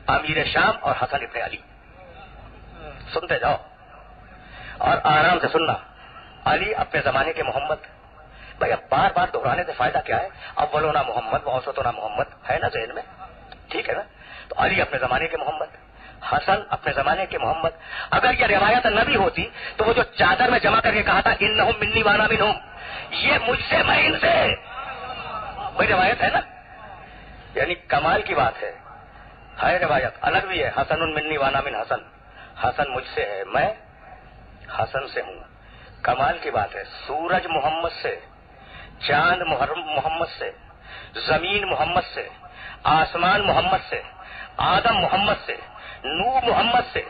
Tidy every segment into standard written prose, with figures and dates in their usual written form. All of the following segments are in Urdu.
امیر شام اور حسن ابن علی. سنتے جاؤ اور آرام سے سننا. علی اپنے زمانے کے محمد. بھائی اب بار بار دہرانے سے فائدہ کیا ہے؟ اولونا محمد و اوسطونا محمد ہے نا ذہن میں؟ ٹھیک ہے نا؟ تو علی اپنے زمانے کے محمد، حسن اپنے زمانے کے محمد. اگر یہ روایت نبی ہوتی تو وہ جو چادر میں جمع کر کے کہا تھا انہم منی وانا منہم، یہ مجھ سے میں ان سے، وہی روایت ہے نا. یعنی کمال کی بات ہے روایت الگ بھی ہے. حسن منی وانا من حسن، حسن مجھ سے ہے، میں حسن سے ہوں. کمال کی بات ہے. سورج محمد سے، چاند محمد سے، زمین محمد سے، آسمان محمد سے، آدم محمد سے، نوح محمد سے،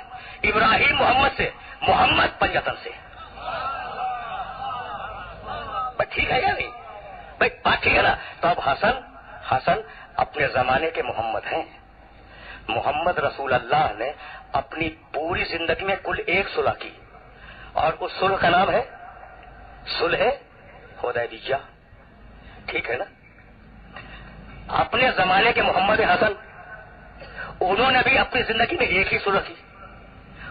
ابراہیم محمد سے، محمد پنجتن سے. بھائی ٹھیک ہے یا نہیں؟ بھائی بات ٹھیک ہے نا؟ تو اب حسن اپنے زمانے کے محمد ہیں. محمد رسول اللہ نے اپنی پوری زندگی میں کل ایک صلح کی، اور اس صلح کا نام ہے صلح حدیبیہ. ٹھیک ہے نا؟ اپنے زمانے کے محمد حسن، انہوں نے بھی اپنی زندگی میں ایک ہی صلح کی،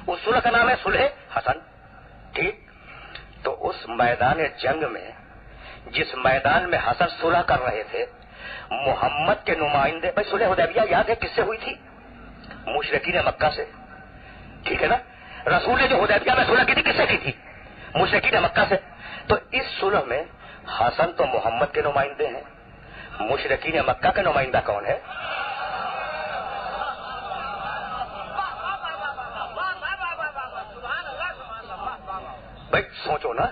اس صلح کا نام ہے صلح حسن. ٹھیک. تو اس میدان جنگ میں، جس میدان میں حسن صلح کر رہے تھے، محمد کے نمائندے. بھائی صلح حدیبیہ یاد ہے کس سے ہوئی تھی؟ مشرکین مکہ سے. ٹھیک ہے نا؟ رسول نے جو حدیبیہ میں صلح کی تھی کس سے کی تھی؟ مشرکین مکہ سے. تو اس صلح میں حسن تو محمد کے نمائندے ہیں، مشرکین مکہ کا نمائندہ کون ہے؟ بھائی سوچو نا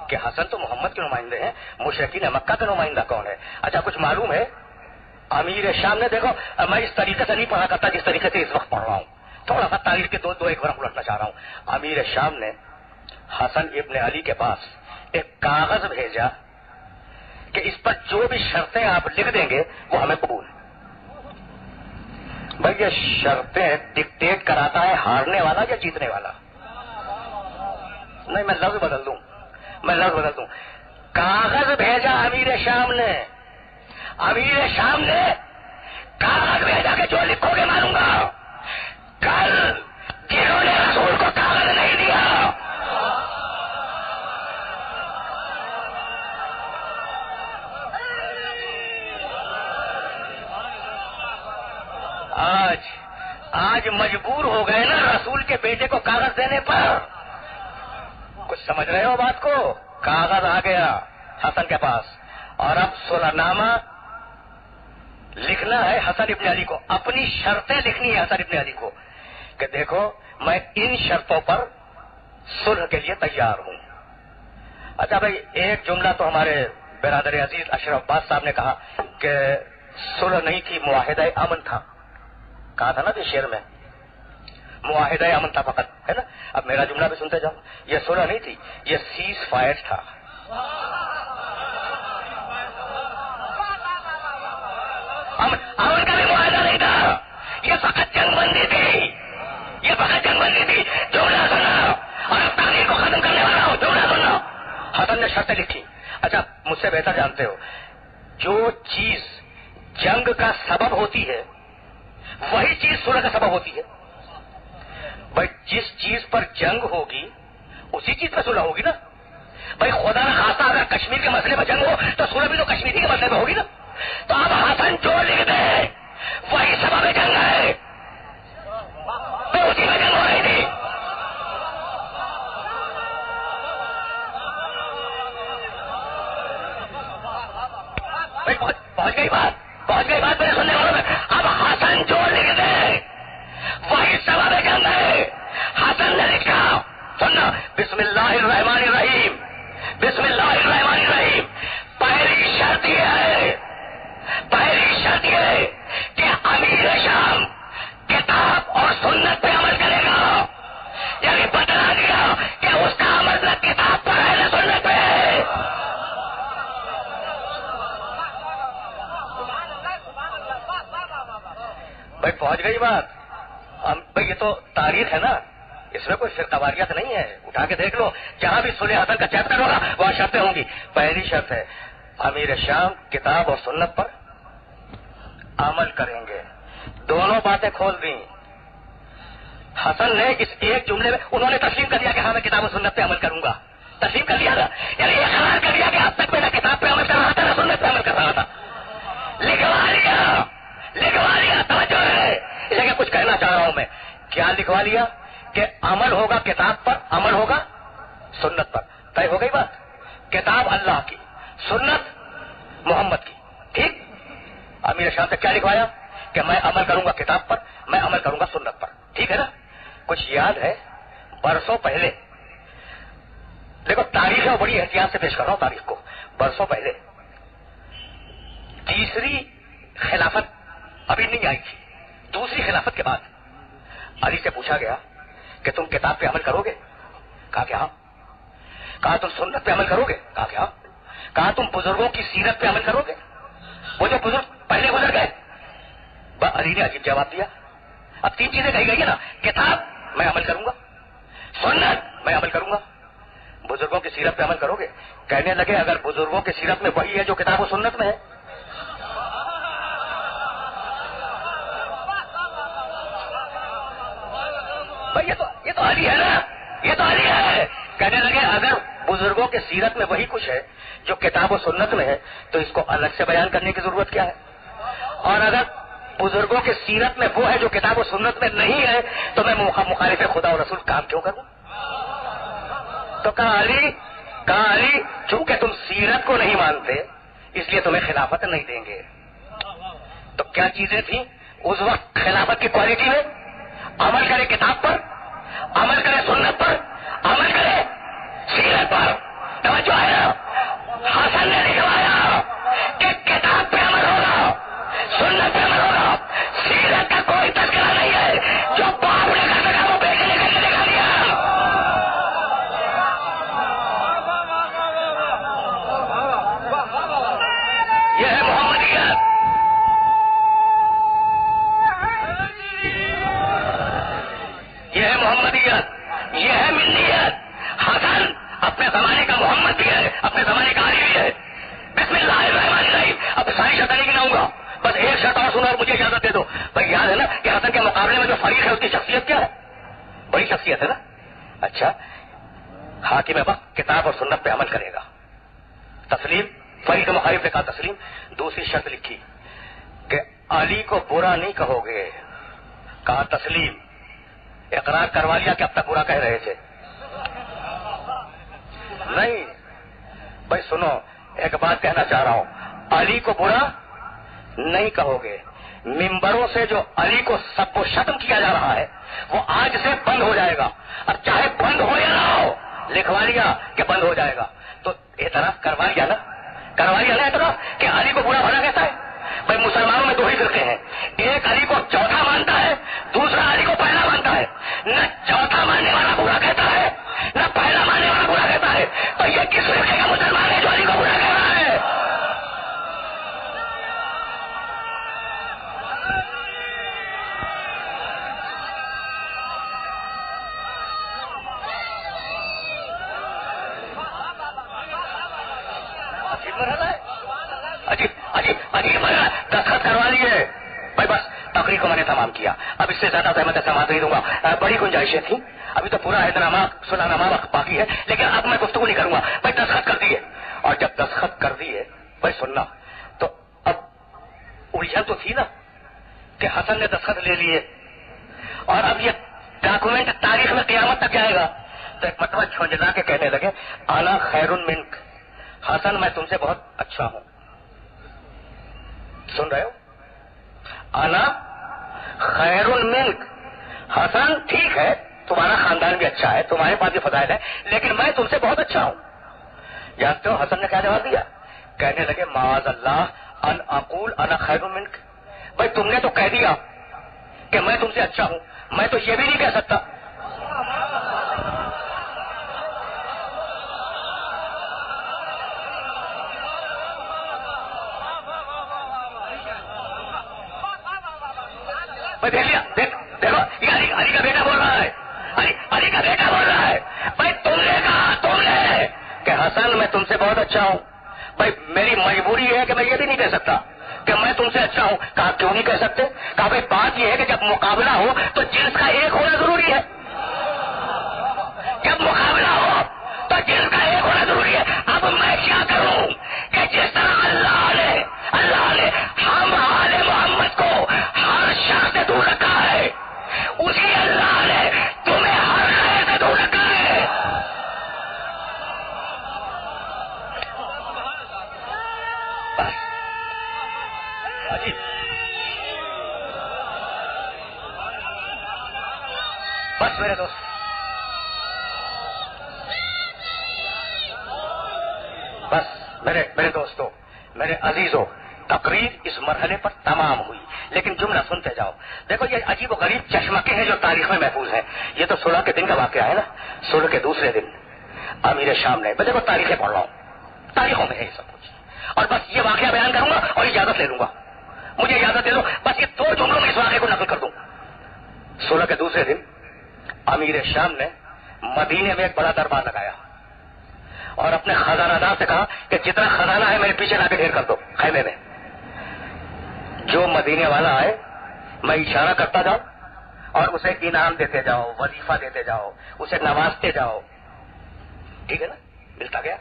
کہ حسن تو محمد کے نمائندے ہیں، مشرکین مکہ کا نمائندہ کون ہے؟ اچھا کچھ معلوم ہے؟ امیر شام نے، دیکھو میں اس طریقے سے نہیں پڑھا کرتا جس طریقے سے اس وقت پڑھ رہا ہوں، تھوڑا سا تاریخ کے دو ایک بار الٹنا چاہ رہا ہوں. امیر شام نے حسن ابن علی کے پاس ایک کاغذ بھیجا کہ اس پر جو بھی شرطیں آپ لکھ دیں گے وہ ہمیں قبول. بھائی یہ شرطیں ڈکٹیٹ کراتا ہے ہارنے والا یا جیتنے والا؟ نہیں، میں لفظ بدل دوں. کاغذ بھیجا امیر شام نے کاغذ بھیجا کہ جو لکھو گے مانوں گا. کل جنہوں نے رسول کو کاغذ نہیں دیا، آج مجبور ہو گئے نا رسول کے بیٹے کو کاغذ دینے پر. کچھ سمجھ رہے ہو بات کو؟ کاغذ آ گیا حسن کے پاس، اور اب صلح نامہ لکھنا ہے حسن ابن علی کو، اپنی شرطیں لکھنی ہے حسن ابن علی کو کہ دیکھو میں ان شرطوں پر صلح کے لیے تیار ہوں. اچھا بھائی ایک جملہ تو ہمارے برادر عزیز اشرف عباس صاحب نے کہا کہ صلح نہیں تھی، معاہدہ امن تھا. کہا تھا نا کہ شعر میں معاہدہ امن تھا فقط، ہے نا؟ اب میرا جملہ بھی سنتے جاؤ. یہ صلح نہیں تھی، یہ سیز فائر تھا. امن کا بھی معاہدہ نہیں تھا، یہ فقط جنگ بندی تھی. جملہ سنا اور اب تاریخ کو ختم کرنے والا ہو. جملہ سننا. حسن نے شرطیں لکھی. اچھا مجھ سے بہتر جانتے ہو، جو چیز جنگ کا سبب ہوتی ہے وہی چیز صلح کا سبب ہوتی ہے. بھائی جس چیز پر جنگ ہوگی اسی چیز پر صلح ہوگی نا. بھائی خدا نہ خاصا اگر کشمیر کے مسئلے پر جنگ ہو تو صلح بھی تو کشمیری کے مسئلے پر ہوگی نا. تو اب حسن جو لکھ دے وہی سبب جنگ ہے، تو اسی میں جنگ ہو رہی تھی. پہنچ گئی بات میرے سننے والوں میں. اب حسن جو لکھ دے وہی سبب جنگ ہے. حسن نے لکھا، سننا، بسم اللہ الرحمن الرحیم. پہلی شرط یہ ہے کہ امیر شام کتاب اور سنت پہ عمل کرے گا. یعنی بتلا دیا کہ اس کا عمل نہ کتاب پر ہے نہ سنت پہ ہے. بھائی پہنچ گئی بات. بھائی یہ تو تاریخ ہے نا، اس میں کوئی فرقہ واریت نہیں ہے. اٹھا کے دیکھ لو، جہاں بھی صلح حسن کا چیپٹر ہوگا وہاں شرطیں ہوں گی. پہلی شرط ہے امیر شام کتاب اور سنت پر عمل کریں گے. دونوں باتیں کھول دیں. حسن نے اس ایک جملے میں انہوں نے تسلیم کر دیا کہ ہاں میں کتاب و سنت پہ عمل کروں گا. تسلیم کر لیا تھا, یعنی یہ قرار کر دیا کہ اب تک میں نہ کتاب پہ عمل کر رہا تھا نہ سنت پہ عمل کر رہا تھا. لکھوا لیا توجہ ہے. اس لیے کچھ کہنا چاہ رہا ہوں میں. کیا لکھوا لیا کہ عمل ہوگا کتاب پر, عمل ہوگا سنت پر. طے ہو گئی بات. کتاب اللہ کی, سنت محمد کی. ٹھیک. امیر شاہ سے کیا لکھوایا کہ میں عمل کروں گا کتاب پر, میں عمل کروں گا سنت پر. ٹھیک ہے نا. کچھ یاد ہے برسوں پہلے, دیکھو تاریخ ہے, بڑی احتیاط سے پیش کر رہا ہوں تاریخ کو. برسوں پہلے تیسری خلافت ابھی نہیں آئی تھی, دوسری خلافت کے بعد علی سے پوچھا گیا کہ تم کتاب پہ عمل کرو گے؟ کہا کہ ہاں. کہا تم سنت پہ عمل کرو گے؟ کہا کہ ہاں. کہا تم بزرگوں کی سیرت پہ عمل کرو گے, وہ جو بزرگ پہلے گزر گئے؟ علی نے عجیب جواب دیا. اب تین چیزیں کہی گئی ہے نا, کتاب میں عمل کروں گا, سنت میں عمل کروں گا, بزرگوں کی سیرت پہ عمل کرو گے. کہنے لگے اگر بزرگوں کی سیرت میں وہی ہے جو کتاب و سنت میں ہے, بھائی یہ تو علی ہے نا, یہ تو علی ہے. کہنے لگے اگر بزرگوں کے سیرت میں وہی کچھ ہے جو کتاب و سنت میں ہے تو اس کو الگ سے بیان کرنے کی ضرورت کیا ہے؟ اور اگر بزرگوں کے سیرت میں وہ ہے جو کتاب و سنت میں نہیں ہے تو میں مخالف خدا و رسول کام کیوں کروں؟ تو کہا علی چونکہ تم سیرت کو نہیں مانتے اس لیے تمہیں خلافت نہیں دیں گے. تو کیا چیزیں تھیں اس وقت خلافت کی کوالٹی میں؟ عمل کرے کتاب پر, عمل کرے سنت پر, عمل کرے سیرت پر. توجہ ہے. حسن نے لکھوایا کہ کتاب پہ عمل ہوگا, سنت پہ عمل ہوگا, سیرت کا کوئی تذکرہ نہیں ہے. جو باپ نے کر سکا وہ بیٹے نے کر کے دکھا دیا. یہ ہے محمدیت, یہ ہے محمدیت, یہ ہے ملیت. حسن اپنے زمانے کا محمد بھی ہے, اپنے زمانے کا علی بھی ہے. بسم اللہ الرحمن الرحیم. اب ساری شرط نہیں گناؤں گا, بس ایک شرط اور سنو اور مجھے اجازت دے دو. بھائی یاد ہے نا کہ حسن کے مقابلے میں جو فریق ہے اس کی شخصیت کیا ہے؟ بڑی شخصیت ہے نا. اچھا, حاکم وقت کتاب اور سنت پہ عمل کرے گا. تسلیم. فریق مخالف نے کہا تسلیم. دوسری شرط لکھی کہ علی کو برا نہیں کہو گے. کہا تسلیم. اقرار کروا لیا کہ اب تک برا کہہ رہے تھے. نہیں بھائی سنو, ایک بات کہنا چاہ رہا ہوں. علی کو برا نہیں کہو گے. ممبروں سے جو علی کو سب کو شتم کیا جا رہا ہے وہ آج سے بند ہو جائے گا. اب چاہے بند ہو یا نہ ہو, لکھوا لیا کہ بند ہو جائے گا. تو اعتراف کروا لیا نا اعتراف کہ علی کو برا بھلا کہتا ہے. بھائی مسلمانوں میں دو ہی فرقے ہیں, ایک علی کو چوتھا مانتا ہے, دوسرا علی کو پہلا مانتا ہے. نہ چوتھا ماننے والا برا کہتا ہے نہ پہلا ماننے والا برا کہتا ہے. تو یہ کس فرقے کا مسلمان ہے جو علی کو برا کہہ رہا ہے؟ عجیب مرحلہ. دستخط کروا لیے بھائی, بس تقریر کو میں نے تمام کیا. اب اس سے زیادہ زحمت سماعت نہیں دوں گا. بڑی گنجائشیں تھیں, ابھی تو پورا اعتنامہ سنانامہ باقی ہے, لیکن اب میں گفتگو نہیں کروں گا. بھائی دستخط کر دیے, اور جب دستخط کر دیے بھائی سننا, تو اب الجھن تو تھی نا کہ حسن نے دستخط لے لیے اور اب یہ ڈاکومنٹ تاریخ میں قیامت تک جائے گا. تو ایک مرتبہ جھنجھلا کے کہنے لگے انا خیر منک. حسن میں تم سے بہت اچھا ہوں. سن رہے ہو؟ انا خیر منک. حسن ٹھیک ہے تمہارا خاندان بھی اچھا ہے, تمہارے پاس بھی فضائل ہے, لیکن میں تم سے بہت اچھا ہوں. جانتے ہو حسن نے کیا جواب دیا؟ کہنے لگے معاذ اللہ ان اقول انا خیر منک. بھائی تم نے تو کہہ دیا کہ میں تم سے اچھا ہوں, میں تو یہ بھی نہیں کہہ سکتا. دیکھو یہ علی کا بیٹا بول رہا ہے, علی کا بیٹا بول رہا ہے. بھائی تم نے کہا کہ حسن میں تم سے بہت اچھا ہوں. بھائی میری مجبوری ہے کہ میں یہ بھی نہیں کہہ سکتا کہ میں تم سے اچھا ہوں. کہا کیوں نہیں کہہ سکتے؟ کہا بھائی بات یہ ہے کہ جب مقابلہ ہو تو جنس کا ایک ہونا ضروری ہے. جب مقابلہ ہو تو جنس کا ایک ہونا ضروری ہے. اب میں کیا کروں کہ جس طرح اللہ نے ہم آل محمد کو ہر شر سے دور رکھا ہے، اسی اللہ نے تمہیں ہر خیر سے دور رکھا ہے. بس میرے دوست، بس میرے دوستوں، میرے عزیزوں، تقریر اس مرحلے پر تمام ہوئی، لیکن جملہ سنتے جاؤ. دیکھو یہ عجیب و غریب چشمکے ہیں جو تاریخ میں محفوظ ہیں. یہ تو صلح کے دن کا واقعہ ہے نا. صلح کے دوسرے دن امیر شام نے، میں دیکھو تاریخیں پڑھ رہا ہوں، تاریخوں میں ہے یہ سب کچھ، اور بس یہ واقعہ بیان کروں گا اور اجازت لے لوں گا. مجھے اجازت دے دو بس یہ 2 جملوں میں اس واقعے کو نقل کر دوں. صلح کے دوسرے دن امیر شام نے مدینے میں ایک بڑا دربار لگایا اور اپنے خزانہ دار سے کہا کہ جتنا خزانہ ہے میرے پیچھے لا کے ڈھیر کر دو خیمے میں. جو مدینے والا آئے میں اشارہ کرتا جاؤں اور اسے انعام دیتے جاؤ، وظیفہ دیتے جاؤ، اسے نوازتے جاؤ. ٹھیک ہے نا؟ ملتا گیا.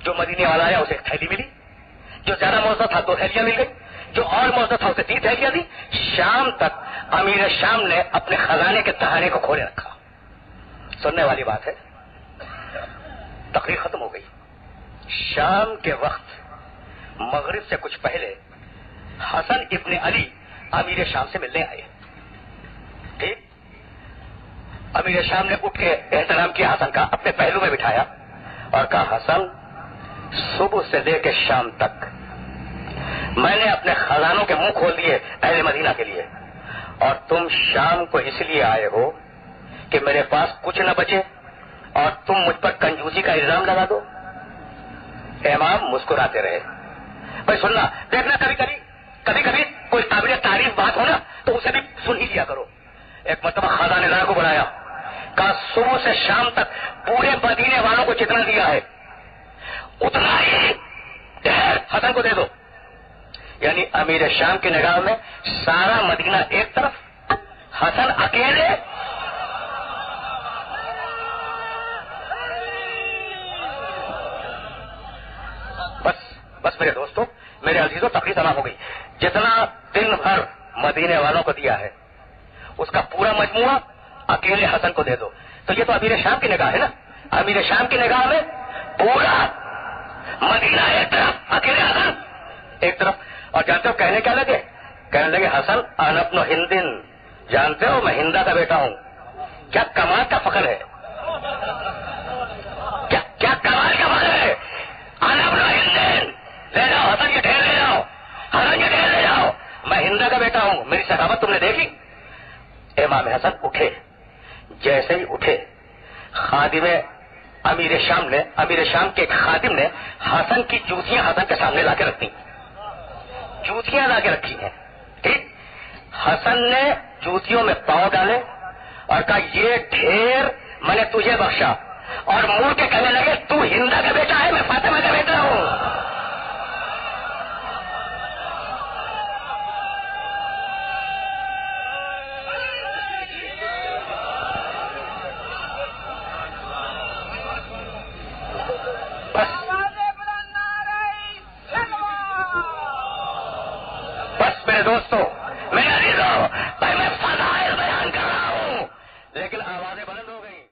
جو مدینے والا آیا اسے ایک تھیلی ملی، جو زیادہ موزہ تھا 2 تھیلیاں مل گئی، جو اور موزہ تھا اسے 3 تھیلیاں دی. شام تک امیر شام نے اپنے خزانے کے تہانے کو کھولے رکھا. سننے والی بات ہے. تقریر ختم ہو گئی. شام کے وقت مغرب سے کچھ پہلے حسن ابن علی امیر شام سے ملنے آئے. ٹھیک، امیر شام نے اٹھ کے احترام کیا حسن کا، اپنے پہلو میں بٹھایا اور کہا حسن صبح سے لے کے شام تک میں نے اپنے خزانوں کے منہ کھول دیے اہل مدینہ کے لیے، اور تم شام کو اس لیے آئے ہو کہ میرے پاس کچھ نہ بچے اور تم مجھ پر کنجوسی کا الزام لگا دو. امام مسکراتے رہے. بھائی سننا، دیکھنا کبھی کبھی کوئی قابل تعریف بات ہو نا تو اسے بھی سن ہی لیا کرو. ایک مرتبہ خزانے دار کو بلایا، کہا صبح سے شام تک پورے مدینے والوں کو جتنا دیا ہے اتنا ہی حسن کو دے دو. یعنی امیر شام کی نگاہ میں سارا مدینہ ایک طرف، حسن اکیلے. بس میرے دوستوں، میرے عزیزوں، تقریر تمام ہو گئی. جتنا دن بھر مدینے والوں کو دیا ہے اس کا پورا مجموعہ اکیلے حسن کو دے دو. تو یہ تو امیر شام کی نگاہ ہے نا. امیر شام کی نگاہ میں پورا مدینہ ایک طرف، اکیلے حسن ایک طرف. اور جانتے ہو کہنے کیا لگے؟ کہنے لگے حسن انا ابن ہندن، جانتے ہو میں ہندا کا بیٹا ہوں. کیا کمال کا فخر ہے، کیا کمال کا فخر ہے. انا ابن ہندن، لے جاؤ حسن یہ ڈھیر لے جاؤ، حسن یہ ڈھیر لے جاؤ، میں ہندا کا بیٹا ہوں. میری ثقافت تم نے دیکھی. امام حسن اٹھے. جیسے ہی اٹھے خادم امیر شام کے ایک خادم نے حسن کی جوتیاں حسن کے سامنے لا کے رکھ دی. جوتیاں لا کے رکھی ہیں. ٹھیک، حسن نے جوتیوں میں پاؤں ڈالے اور کہا یہ ڈھیر میں نے تجھے بخشا، اور مڑ کے کہنے لگے تو ہندا کا بیٹا ہے، میں فاطمہ کا بیٹا ہوں. میرے دوستوں، میرے عزیزوں، میں فضائل بیان کر رہا ہوں لیکن آوازیں بلند ہو گئی.